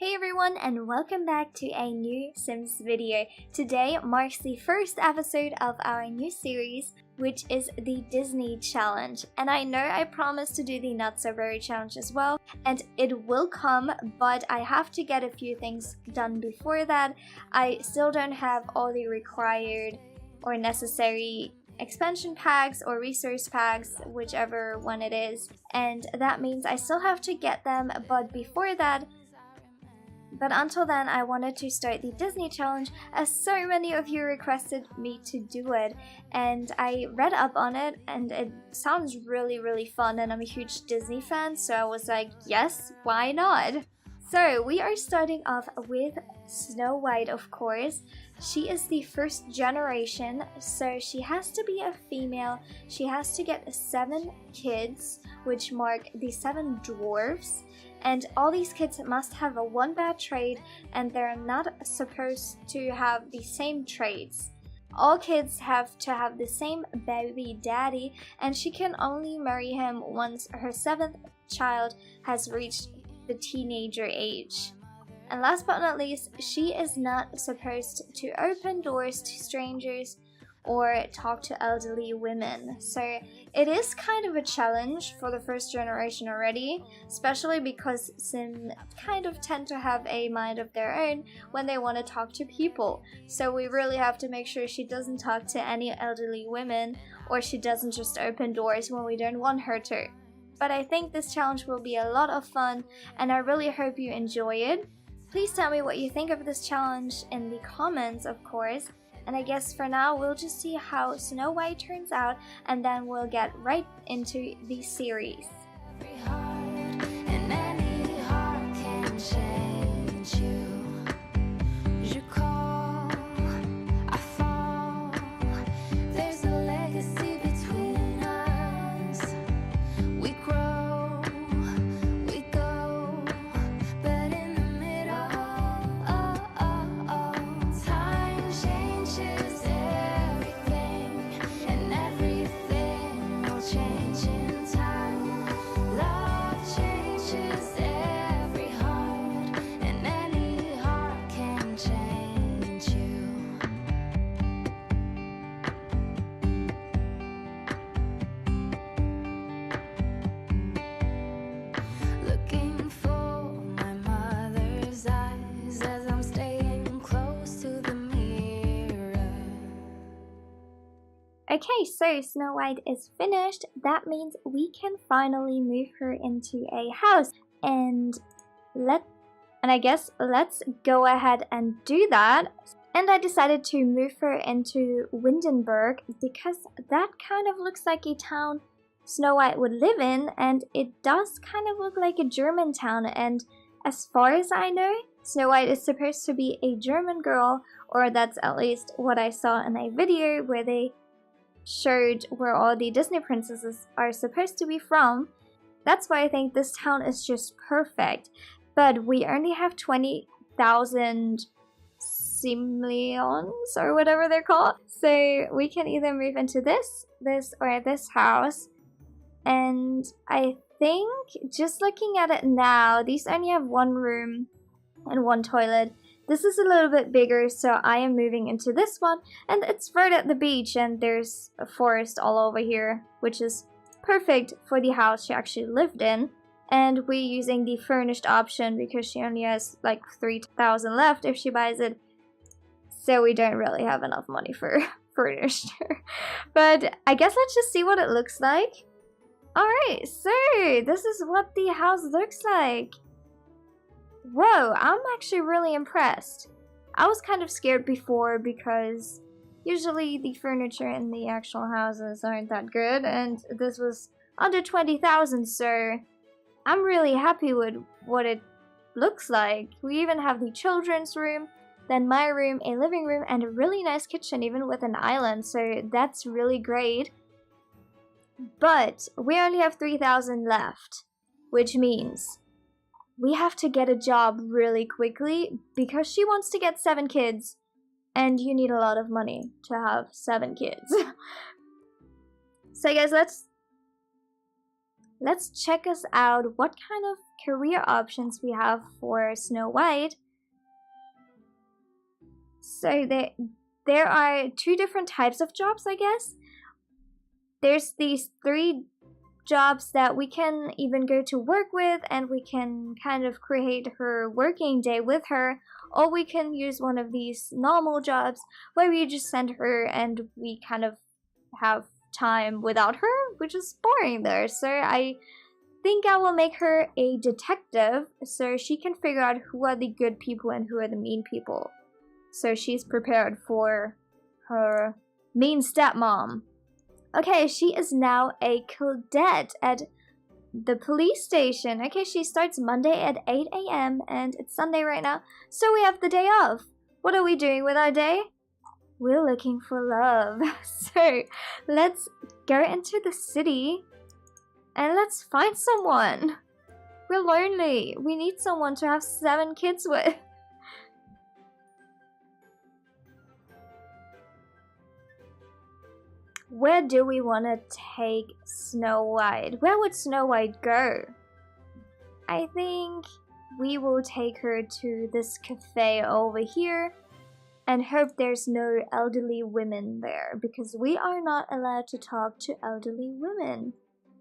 Hey everyone, and welcome back to a new Sims video. Today marks the first episode of our new series, which is the Disney Challenge. And I know I promised to do the Not So Berry Challenge as well, and it will come, but I have to get a few things done before that. I still don't have all the required or necessary expansion packs or resource packs, whichever one it is, and that means I still have to get them. But until then, I wanted to start the Disney Challenge as so many of you requested me to do it, and I read up on it and it sounds really fun, and I'm a huge Disney fan, so I was like, yes, why not? So we are starting off with Snow White, of course. She is the first generation, so she has to be a female. She has to get 7 kids, which mark the 7 dwarfs. And all these kids must have a 1 bad trait, and they're not supposed to have the same traits. All kids have to have the same baby daddy, and she can only marry him once her 7th child has reached the teenager age. And last but not least, she is not supposed to open doors to strangers or talk to elderly women. So it is kind of a challenge for the first generation already, especially because Sims kind of tend to have a mind of their own when they want to talk to people. So we really have to make sure she doesn't talk to any elderly women, or she doesn't just open doors when we don't want her to. But I think this challenge will be a lot of fun, and I really hope you enjoy it. Please tell me what you think of this challenge in the comments, of course. And I guess for now, we'll just see how Snow White turns out, and then we'll get right into the series. Okay, so Snow White is finished. That means we can finally move her into a house. And I guess let's go ahead and do that. And I decided to move her into Windenburg because that kind of looks like a town Snow White would live in, and it does kind of look like a German town. And as far as I know, Snow White is supposed to be a German girl, or that's at least what I saw in a video where they showed where all the Disney princesses are supposed to be from. That's why I think this town is just perfect. But we only have 20,000 simoleons, or whatever they're called. So we can either move into this, or this house. And I think, just looking at it now, these only have 1 room and 1 toilet. This is a little bit bigger, so I am moving into this one, and it's right at the beach, and there's a forest all over here, which is perfect for the house she actually lived in. And we're using the furnished option because she only has like 3,000 left if she buys it, so we don't really have enough money for furnished. But I guess let's just see what it looks like. Alright, so this is what the house looks like. Whoa, I'm actually really impressed. I was kind of scared before because usually the furniture in the actual houses aren't that good, and this was under 20,000, so I'm really happy with what it looks like. We even have the children's room, then my room, a living room, and a really nice kitchen, even with an island, so that's really great. But we only have 3,000 left, which means we have to get a job really quickly because she wants to get 7 kids, and you need a lot of money to have 7 kids. So I guess let's check us out what kind of career options we have for Snow White. So there are 2 different types of jobs, I guess. There's these 3 jobs that we can even go to work with, and we can kind of create her working day with her, or we can use one of these normal jobs where we just send her and we kind of have time without her, which is boring there. So I think I will make her a detective so she can figure out who are the good people and who are the mean people. So she's prepared for her mean stepmom. Okay, she is now a cadet at the police station. Okay, she starts Monday at 8 a.m. and it's Sunday right now, so we have the day off. What are we doing with our day? We're looking for love. So let's go into the city and let's find someone. We're lonely. We need someone to have 7 kids with. Where do we want to take Snow White? Where would Snow White go? I think we will take her to this cafe over here and hope there's no elderly women there, because we are not allowed to talk to elderly women.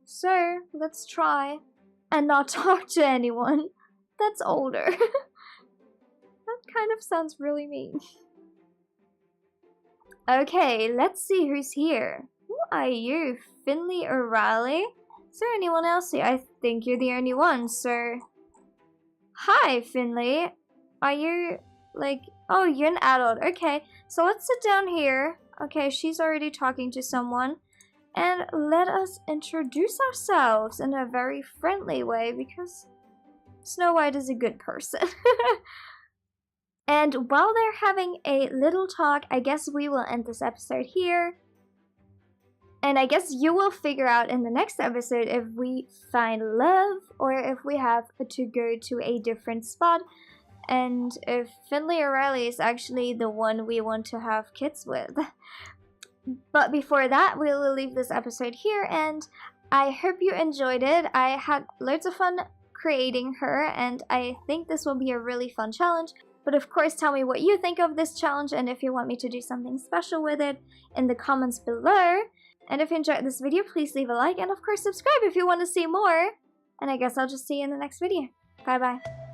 So let's try and not talk to anyone that's older. That kind of sounds really mean. Okay, let's see who's here. Who are you, Finley O'Reilly? Is there anyone else here? I think you're the only one, so... Hi, Finley. Are you, like... Oh, you're an adult. Okay, so let's sit down here. Okay, she's already talking to someone. And let us introduce ourselves in a very friendly way, because Snow White is a good person. And while they're having a little talk, I guess we will end this episode here. And I guess you will figure out in the next episode if we find love or if we have to go to a different spot, and if Finley O'Reilly is actually the one we want to have kids with. But before that, we will leave this episode here, and I hope you enjoyed it. I had loads of fun creating her, and I think this will be a really fun challenge. But of course, tell me what you think of this challenge, and if you want me to do something special with it in the comments below. And if you enjoyed this video, please leave a like, and of course subscribe if you want to see more. And I guess I'll just see you in the next video. Bye bye.